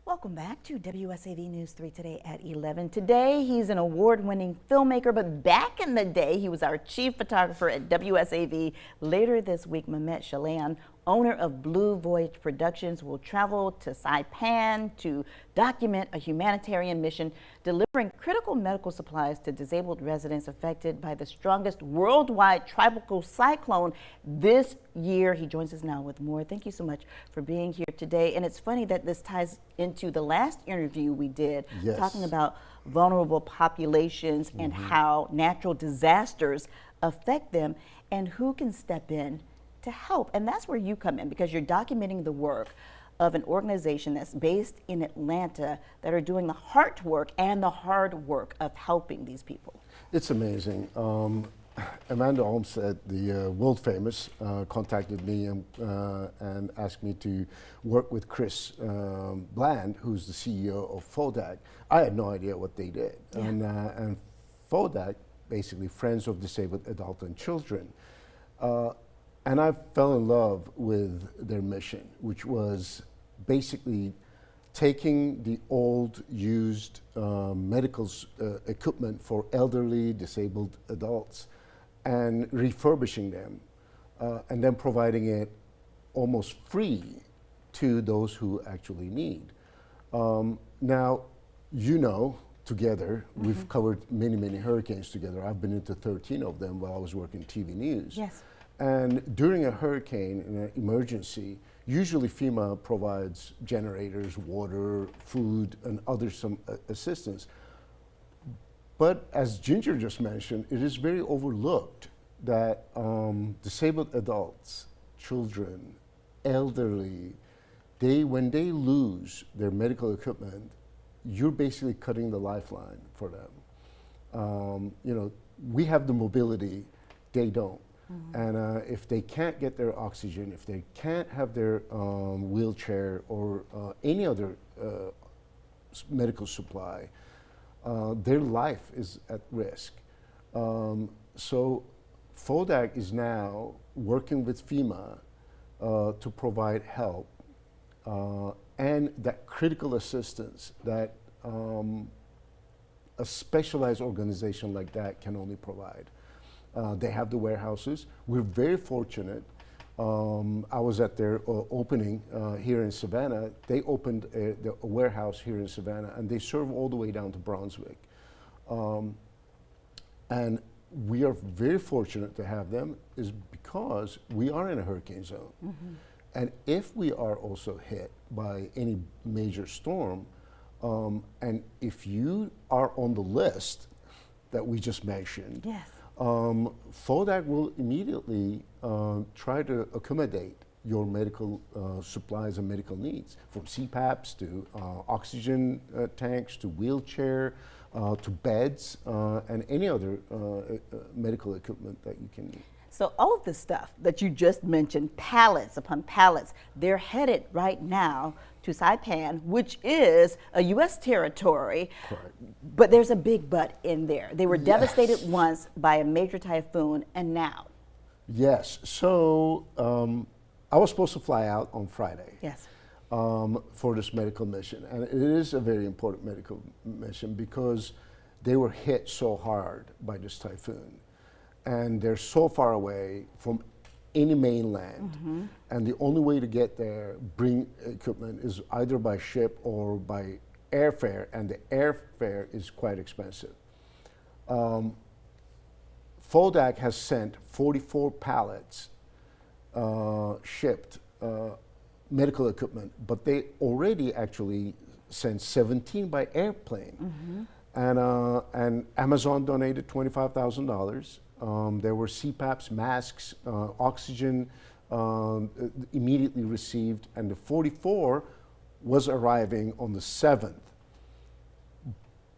Welcome back to WSAV News 3 today at 11. Today, he's an award-winning filmmaker, but back in the day, he was our chief photographer at WSAV. Later this week, Mehmet Caglayan, owner of Blue Voyage Productions, will travel to Saipan to document a humanitarian mission delivering critical medical supplies to disabled residents affected by the strongest worldwide tropical cyclone this year. He joins us now with more. Thank you so much for being here today. And it's funny that this ties into the last interview we did, talking about vulnerable populations and how natural disasters affect them and who can step in to help. And that's where you come in, because you're documenting the work of an organization that's based in Atlanta that are doing the heart work and the hard work of helping these people. It's amazing. Amanda Olmsted, the world famous, contacted me and asked me to work with Chris Bland, who's the CEO of FODAC. I had no idea what they did. And FODAC, basically Friends of Disabled Adult and Children. And I fell in love with their mission, which was basically taking the old, used medical equipment for elderly, disabled adults and refurbishing them, and then providing it almost free to those who actually need. Now, you know, together, we've covered many, many hurricanes together. I've been into 13 of them while I was working TV news. Yes. And during a hurricane, in an emergency, usually FEMA provides generators, water, food, and other some assistance. But as Ginger just mentioned, it is very overlooked that disabled adults, children, elderly, when they lose their medical equipment, you're basically cutting the lifeline for them. You know, we have the mobility, they don't. And if they can't get their oxygen, if they can't have their wheelchair or any other medical supply, their life is at risk. So FODAC is now working with FEMA to provide help and that critical assistance that a specialized organization like that can only provide. They have the warehouses. We're very fortunate. I was at their opening here in Savannah. They opened a warehouse here in Savannah, and they serve all the way down to Brunswick. And we are very fortunate to have them, is because we are in a hurricane zone. And if we are also hit by any major storm, and if you are on the list that we just mentioned, FODAC will immediately try to accommodate your medical supplies and medical needs, from CPAPs to oxygen tanks to wheelchair to beds and any other medical equipment that you can need. So all of this stuff that you just mentioned, pallets upon pallets, they're headed right now to Saipan, which is a U.S. territory. Correct. But there's a big but in there. They were devastated once by a major typhoon, and now. Yes. So I was supposed to fly out on Friday. Yes. For this medical mission, and it is a very important medical mission because they were hit so hard by this typhoon, and they're so far away from any mainland, and the only way to get there, bring equipment, is either by ship or by airfare, and the airfare is quite expensive. FODAC has sent 44 pallets shipped medical equipment, but they already actually sent 17 by airplane. And Amazon donated $25,000. There were CPAPs, masks, oxygen immediately received, and the 44 was arriving on the 7th.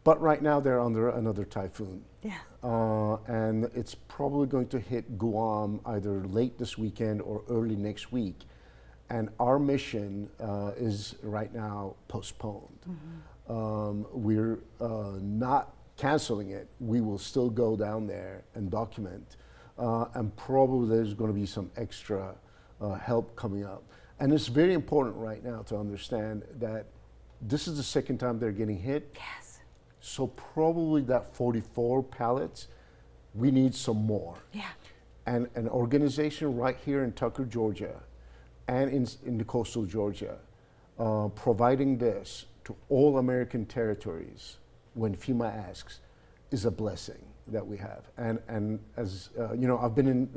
But right now they're under another typhoon. And it's probably going to hit Guam either late this weekend or early next week. And our mission is right now postponed. We're not canceling it. We will still go down there and document. And probably there's going to be some extra help coming up. And it's very important right now to understand that This is the second time they're getting hit. Yes. So probably that 44 pallets, we need some more. Yeah. And an organization right here in Tucker, Georgia, and in the coastal Georgia, providing this to all American territories when FEMA asks is a blessing that we have. And as you know, I've been in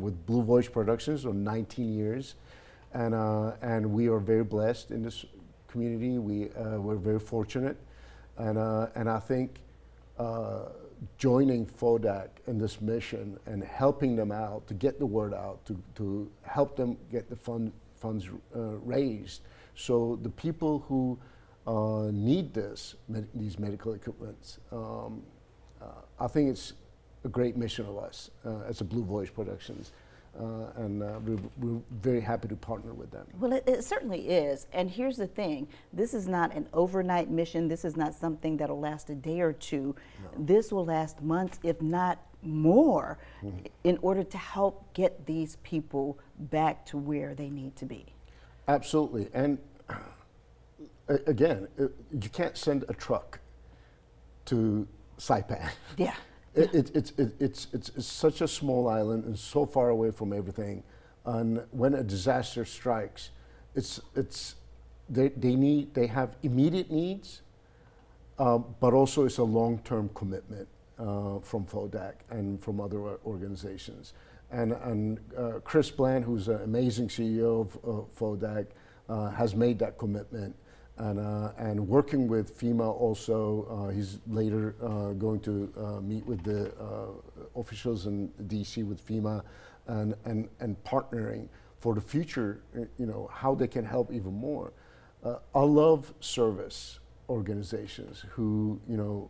with Blue Voyage Productions for 19 years, and we are very blessed in this community. We're very fortunate, and I think joining FODAC in this mission and helping them out to get the word out, to help them get the funds raised, so the people who need these medical equipments, I think it's a great mission of us as a Blue Voyage Productions, and we're very happy to partner with them. Well, it certainly is. And here's the thing, this is not an overnight mission. This is not something that'll last a day or two. No. This will last months, if not more, in order to help get these people back to where they need to be. Absolutely. And again, you can't send a truck to Saipan. Yeah. It's such a small island and so far away from everything, and when a disaster strikes, they have immediate needs, but also it's a long-term commitment from FODAC and from other organizations. And Chris Bland, who's an amazing CEO of FODAC, has made that commitment. And working with FEMA also, he's later going to meet with the officials in DC with FEMA and partnering for the future, you know, how they can help even more. I love service organizations who, you know,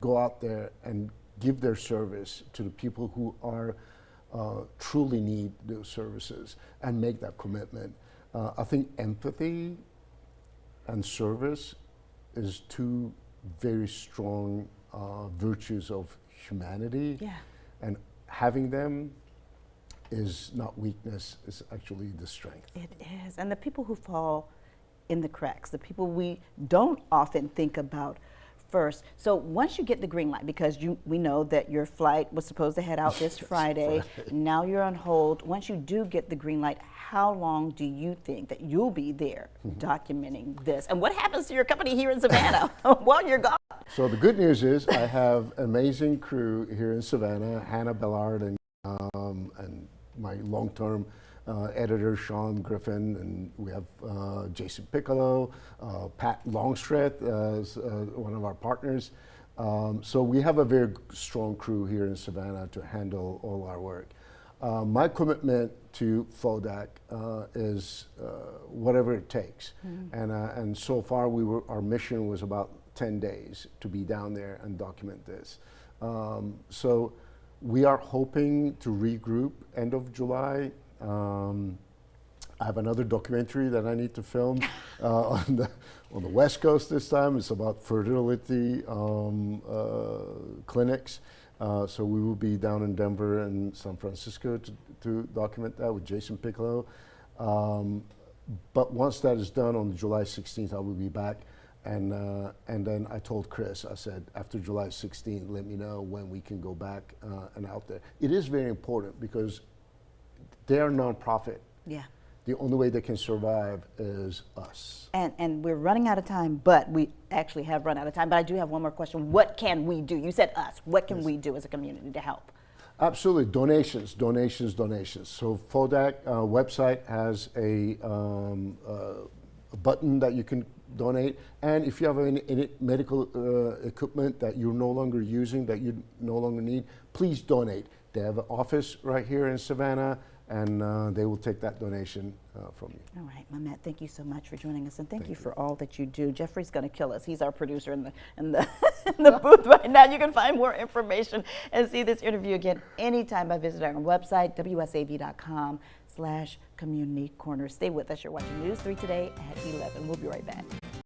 go out there and give their service to the people who are truly need those services and make that commitment. I think empathy and service is two very strong virtues of humanity. Yeah. And having them is not weakness, it's actually the strength. It is. And the people who fall in the cracks, the people we don't often think about first. So once you get the green light, because we know that your flight was supposed to head out this Friday, now you're on hold. Once you do get the green light, how long do you think that you'll be there documenting this? And what happens to your company here in Savannah while you're gone? So the good news is I have an amazing crew here in Savannah, Hannah Bellard and my long-term editor, Sean Griffin, and we have Jason Piccolo, Pat Longstreth as one of our partners. So we have a very strong crew here in Savannah to handle all our work. My commitment to FODAC is whatever it takes. And so far our mission was about 10 days to be down there and document this. So we are hoping to regroup end of July. I have another documentary that I need to film on the West Coast this time. It's about fertility clinics. So we will be down in Denver and San Francisco to document that with Jason Piccolo. But once that is done on July 16th, I will be back. And then I told Chris, I said, after July 16th, let me know when we can go back and out there. It is very important because they are nonprofit. Yeah. The only way they can survive is us. And we're running out of time, but we actually have run out of time. But I do have one more question. What can we do? You said us. What can we do as a community to help? Absolutely. Donations, donations, donations. So FODAC website has a button that you can donate. And if you have any medical equipment that you're no longer using, that you no longer need, please donate. They have an office right here in Savannah, and they will take that donation from you. All right, Mehmet, thank you so much for joining us, and thank you for all that you do. Jeffrey's going to kill us. He's our producer in the in the booth right now. You can find more information and see this interview again anytime by visiting our website, wsav.com/community corner. Stay with us. You're watching News 3 Today at 11. We'll be right back.